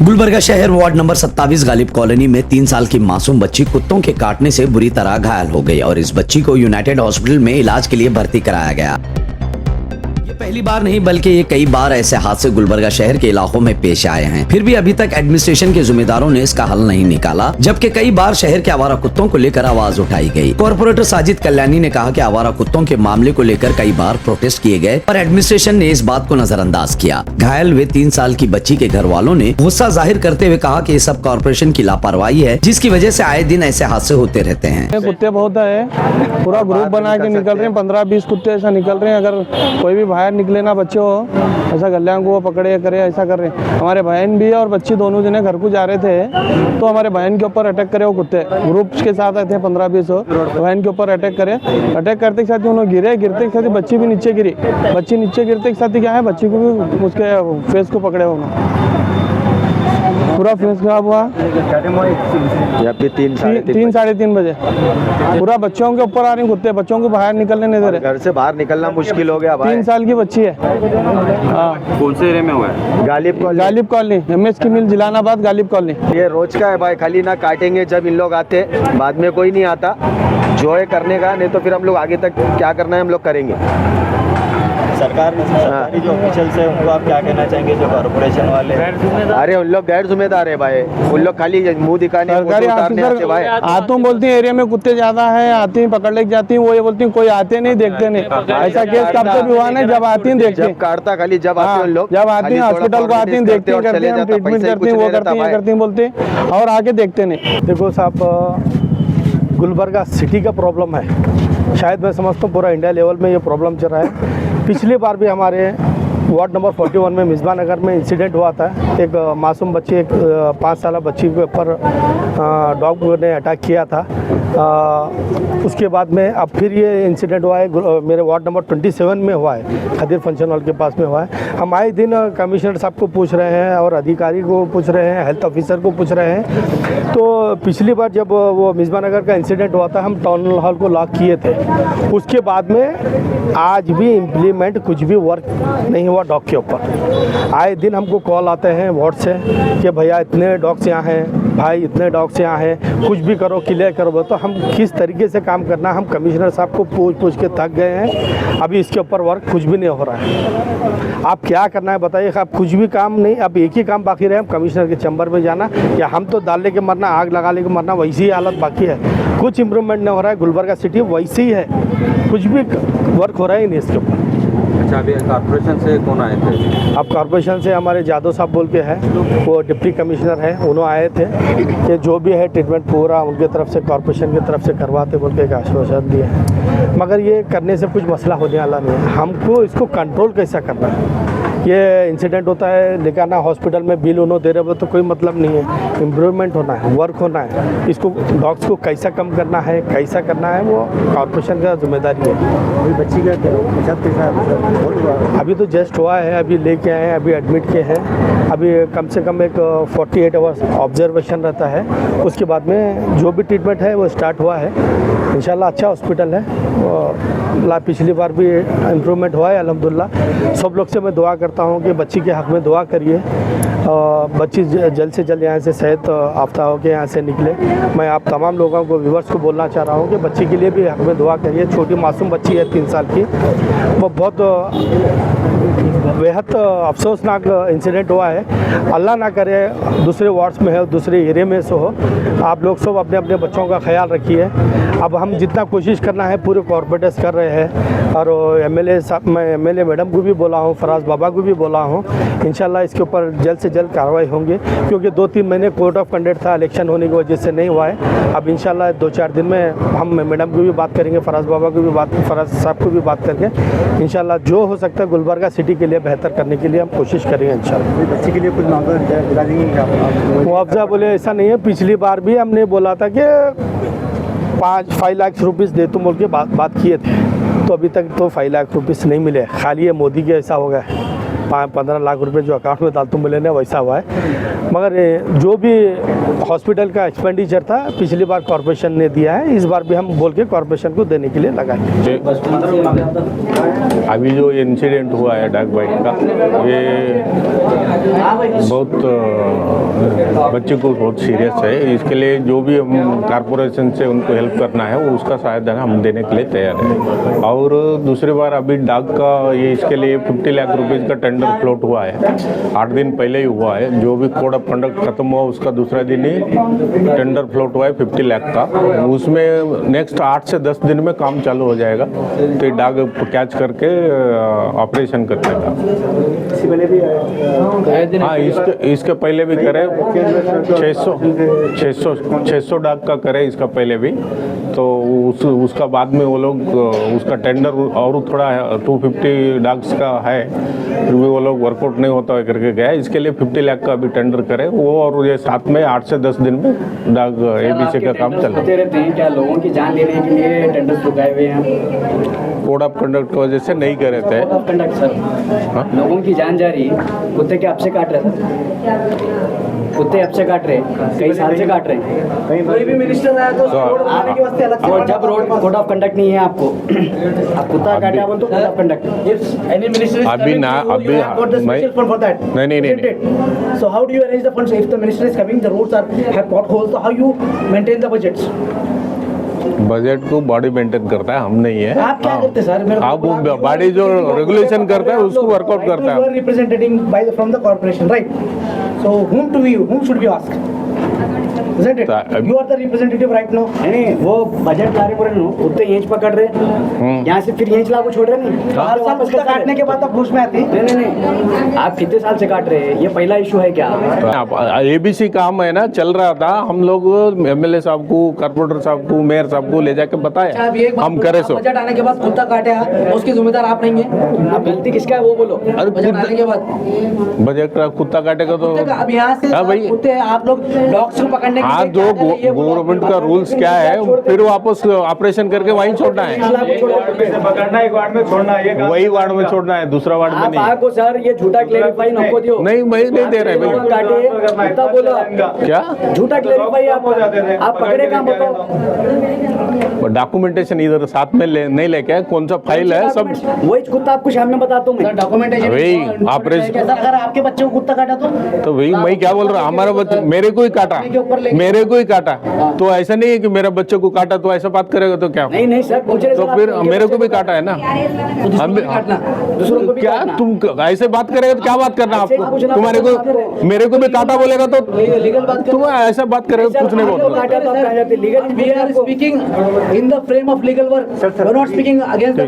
गुलबर्गा शहर ward number 27 Ghalib colony में 3 साल की मासूम बच्ची कुत्तों के काटने से बुरी तरह घायल हो गई और इस बच्ची को यूनाइटेड हॉस्पिटल में इलाज के लिए भर्ती कराया गया। ये पहली बार नहीं बल्कि ये कई बार ऐसे हादसे गुलबर्गा शहर के इलाकों में पेश आए हैं। फिर भी अभी तक एडमिनिस्ट्रेशन के जिम्मेदारों ने इसका हल नहीं निकाला, जबकि कई बार शहर के आवारा कुत्तों को लेकर आवाज उठाई गई। कॉर्पोरेटर साजिद कल्याणी ने कहा कि आवारा कुत्तों के मामले को लेकर कई बार प्रोटेस्ट किए गए, पर एडमिनिस्ट्रेशन ने इस बात को नजरअंदाज किया। घायल हुए 3 साल की बच्ची के घर वालों ने गुस्सा जाहिर करते हुए कहा कि ये सब कॉर्पोरेशन की लापरवाही है, जिसकी वजह से आए दिन ऐसे हादसे होते रहते हैं। कुत्ते बहुत है, पूरा ग्रुप बना के निकल रहे हैं, 15-20 कुत्ते ऐसा निकल रहे हैं। अगर कोई भी बाहर निकले ना बच्चे हो, ऐसा गलियां को पकड़े करे, ऐसा कर रहे हैं। हमारे बहन भी है और बच्ची दोनों जने घर को जा रहे थे, तो हमारे बहन के ऊपर अटैक करे वो कुत्ते। ग्रुप के साथ आए थे 15-20 बहन के ऊपर अटैक करे। अटैक करते के साथ ही उन्होंने गिरते के साथ बच्ची भी नीचे गिरी। बच्ची नीचे गिरते के साथ ही क्या है, बच्ची को भी उसके फेस को पकड़े उन्होंने, पूरा फेस खराब हुआ। जबकि 3-3:30 बजे पूरा बच्चों के ऊपर आ रही कुत्ते, बच्चों को बाहर निकलने नहीं दे रहे। घर से बाहर निकलना मुश्किल हो गया भाई। 3 साल की बच्ची है। कौन से एरिया में हुआ है? गालिब कॉलोनी, MS की मिल, जिलानाबाद, गालिब कॉलोनी। ये रोज का है भाई, खाली ना काटेंगे जब इन लोग आते, बाद में कोई नहीं आता। जो है करने का, नहीं तो फिर हम लोग आगे तक क्या करना है हम लोग करेंगे। सरकारी जो ऑफिशियल्स है उनको आप क्या कहना चाहेंगे, जो कॉर्पोरेशन वाले? अरे उन लोग गैर जिम्मेदार है भाई, उन लोग खाली मुंह दिखाने सरकारी भाई। आतों बोलती है एरिया में कुत्ते ज्यादा है, आती हैं पकड़ लेके जाती हैं, वो ये बोलती हैं कोई आते नहीं देखते नहीं। ऐसा केस कब से भी हुआ नहीं, जब आती हैं देखते हैं। जब काटता खाली जब आते हैं उन लोग, जब आती हैं हॉस्पिटल को आती हैं, देखती हैं, करती हैं, ट्रीटमेंट करती हैं, वो करती हैं बोलते हैं, और आके देखते नहीं। देखो साहब, गुलबर्गा सिटी का प्रॉब्लम है, शायद मैं समझता हूँ पूरा इंडिया लेवल में ये प्रॉब्लम चल रहा है। पिछली बार भी हमारे वार्ड नंबर 41 में मिसबा नगर में इंसिडेंट हुआ था। एक मासूम बच्ची, एक 5 साल बच्ची के ऊपर डॉग ने अटैक किया था। उसके बाद में अब फिर ये इंसिडेंट हुआ है मेरे वार्ड नंबर 27 में हुआ है, खदीर फंक्शन हॉल के पास में हुआ है। हम आए दिन कमिश्नर साहब को पूछ रहे हैं और अधिकारी को पूछ रहे हैं, हेल्थ ऑफिसर को पूछ रहे हैं। तो पिछली बार जब वो मिसबा नगर का इंसिडेंट हुआ था, हम टाउन हॉल को लॉक किए थे। उसके बाद में आज भी इम्प्लीमेंट कुछ भी वर्क नहीं हुआ डॉग के ऊपर। आए दिन हमको कॉल आते हैं वार्ड से कि भैया इतने डॉग्स यहाँ हैं, भाई इतने डॉग्स यहाँ हैं, कुछ भी करो, क्लियर करो। तो हम किस तरीके से काम करना, हम कमिश्नर साहब को पूछ के थक गए हैं। अभी इसके ऊपर वर्क कुछ भी नहीं हो रहा है। आप क्या करना है बताइए। आप कुछ भी काम नहीं, अब एक ही काम बाकी रहे, हम कमिश्नर के चैम्बर में जाना, या हम तो डाल लेके मरना, आग लगा लेके मरना, वैसी ही हालत बाकी है। कुछ इम्प्रूवमेंट नहीं हो रहा है। गुलबर्गा सिटी वैसी ही है, कुछ भी वर्क हो रहा ही नहीं इसके ऊपर। अच्छा, अभी कॉर्पोरेशन से कौन आए थे? अब कॉर्पोरेशन से हमारे जादव साहब बोल के हैं, वो डिप्टी कमिश्नर हैं, उन्होंने आए थे कि जो भी है ट्रीटमेंट पूरा उनके तरफ से, कॉर्पोरेशन की तरफ से करवाते बोल के एक आश्वासन दिए हैं। मगर ये करने से कुछ मसला होने वाला नहीं है। हमको इसको कंट्रोल कैसा करना है। ये इंसिडेंट होता है, लेकिन हॉस्पिटल में बिल उन्होंने दे रहे हो तो कोई मतलब नहीं है। इम्प्रूवमेंट होना है, वर्क होना है। इसको डॉग्स को कैसा कम करना है, कैसा करना है, वो कॉर्पोरेशन का जिम्मेदारी है। बच्ची का अभी तो जस्ट हुआ है, अभी लेके आए हैं, अभी एडमिट किए हैं। अभी कम से कम एक 48 आवर्स ऑब्जर्वेशन रहता है। उसके बाद में जो भी ट्रीटमेंट है वो स्टार्ट हुआ है। इंशाल्लाह अच्छा हॉस्पिटल है। पिछली बार भी इम्प्रूवमेंट हुआ है अल्हम्दुलिल्लाह। सब लोग से मैं दुआ करता हूँ कि बच्ची के हक़ में दुआ करिए, बच्ची जल्द से जल्द यहाँ से सेहत याफ्ता होकर यहाँ से निकले। मैं आप तमाम लोगों को, व्यूवर्स को बोलना चाह रहा हूँ कि बच्ची के लिए भी हक़ में दुआ करिए। छोटी मासूम बच्ची है 3 साल की, वो बहुत बेहद अफसोसनाक इंसिडेंट हुआ है। अल्लाह ना करे दूसरे वार्ड्स में है, दूसरे एरिया में से हो। आप लोग सब अपने अपने बच्चों का ख्याल रखिए। अब हम जितना कोशिश करना है पूरे कॉर्पोरेटर्स कर रहे हैं, और MLA साहब, मैं MLA मैडम को भी बोला हूँ, फराज बाबा को भी बोला हूँ। इंशाल्लाह इसके ऊपर जल्द से जल्द कार्रवाई होंगी, क्योंकि 2-3 महीने कोर्ट ऑफ कंडक्ट था, इलेक्शन होने की वजह से नहीं हुआ है। अब इंशाल्लाह 2-4 दिन में हम मैडम को भी बात करेंगे, फराज बाबा को भी फराज साहब को भी बात करके इंशाल्लाह जो हो सकता है गुलबर्गा सिटी के लिए बेहतर करने के लिए हम कोशिश करेंगे इंशाल्लाह। बच्ची के लिए कुछ मुआवजा बोले ऐसा नहीं है। पिछली बार भी हमने बोला था कि 5 लाख रुपीज़ दे तुम बोल के बात किए थे, तो अभी तक तो 5 लाख रुपीज़ नहीं मिले। खाली ये मोदी के ऐसा हो गया है। 15 लाख रुपए जो अकाउंट में डालते मिले ने वैसा हुआ है। मगर जो भी हॉस्पिटल का एक्सपेंडिचर था पिछली बार कॉर्पोरेशन ने दिया है, इस बार भी हम बोल के कॉर्पोरेशन को देने के लिए लगाए। अभी जो इंसिडेंट हुआ है डाक बाइट का, ये बहुत बच्चे को बहुत सीरियस है। इसके लिए जो भी हम कॉर्पोरेशन से उनको हेल्प करना है वो उसका सहायता हम देने के लिए तैयार हैं। और दूसरी बार अभी डाक का ये इसके लिए 50 लाख रुपीज़ का टेंडर फ्लोट हुआ है, 8 दिन पहले ही हुआ है। जो भी कोड ऑफ कंडक्ट खत्म हुआ उसका दूसरा दिन ही टेंडर फ्लोट हुआ है 50 लाख का। उसमें नेक्स्ट 8 से 10 दिन में काम चालू हो जाएगा, तो डाक कैच करके ऑपरेशन करने का। हाँ, इसके पहले भी करे 600 डाक का करे इसका पहले भी, तो उसका बाद में वो लोग उसका टेंडर और थोड़ा 250 डाक्स का है, फिर भी वो लोग वर्कआउट नहीं होता है करके गया। इसके लिए 50 लाख का अभी टेंडर करे वो, और ये साथ में 8 से 10 दिन में डाक ABC का काम चल रहा है। रहते हैं क्या लोगों की जान लेने के लिए टेंडर्स रुकाए हुए हैं? कोड ऑफ कंडक्ट की वजह से नहीं करे थे। कोड ऑफ कंडक्ट सर, लोगों की जान जा रही, कुत्ते के आपसे काट रहे सर, कुत्ते आपसे काट रहे, कई साल से काट रहे। कोई भी मिनिस्टर आया तो आने के वास्ते अलग से जब रोड कोड ऑफ कंडक्ट नहीं है आपको, आप कुत्ता काटा बोल तो code of conduct. If any minister is अभी ना अभी नहीं so how do you arrange the funds if the minister is coming, the roads are have potholes, so how you maintain the budgets? Budget को body maintain करता है, हम नहीं है। आप क्या करते सर? आप बॉडी जो रेगुलेशन करता है उसको वर्कआउट करता है। Representing by from the corporation, right? So whom should we ask? Isn't it? You are the representative right now. नहीं, वो बजट ला रहे बोल रहे हो, कुत्ते येंच पकड़ रहे, यहाँ से फिर येंच लागू छोड़ रहे नहीं। हर साल कुत्ता काटने के बाद आप घूस में आते। नहीं, आप कितने साल से काट रहे हैं? ये पहला इशू है क्या? ABC काम है ना, चल रहा था। हम लोग MLA साहब को, कॉर्पोरेटर साहब को, मेयर साहब को ले जाके बताया, हम करे सो। बजट आने के बाद कुत्ता काटे, उसकी जिम्मेदार आप नहीं है। आप गलती किसका है वो बोलो। बजट आने के बाद बजट का कुत्ता काटेगा तो अब यहाँ से भाई कुत्ते आप लोग डॉग्स को पकड़ने हाँ, जो गवर्नमेंट का रूल्स क्या है, फिर वापस ऑपरेशन करके वहीं छोड़ना है। पकड़ना एक वार्ड में छोड़ना है, वही वार्ड में छोड़ना है, दूसरा वार्ड में नहीं। आपको सर ये झूठा क्लेरिफाई नको दियो। नहीं, मैं नहीं दे रहे भाई। कुत्ता बोलो क्या झूठा क्लेरिफाई आप पकड़े काम बताओ। डॉक्यूमेंटेशन इधर साथ में नहीं लेके, कौन सा फाइल है सब वही कुत्ता आपको शाम में बताता हूँ मैं। डॉक्यूमेंटेशन वही ऑपरेशन। अगर आपके बच्चे को कुत्ता काटा तो वही मैं क्या बोल रहा हूँ, हमारा बच्चा मेरे को ही काटा, मेरे को ही काटा, तो ऐसा नहीं है कि मेरा बच्चे को काटा तो ऐसा बात करेगा तो क्या? नहीं सर, तो फिर मेरे को भी काटा है ना। हम दूसरों को भी क्या तुम ऐसे बात करेगा तो क्या बात करना आपको? तुम्हारे को मेरे को भी काटा बोलेगा तो तुम ऐसा बात करेगा, कुछ नहीं बोलते। Legal we are speaking in the frame of legal work, we are not speaking against the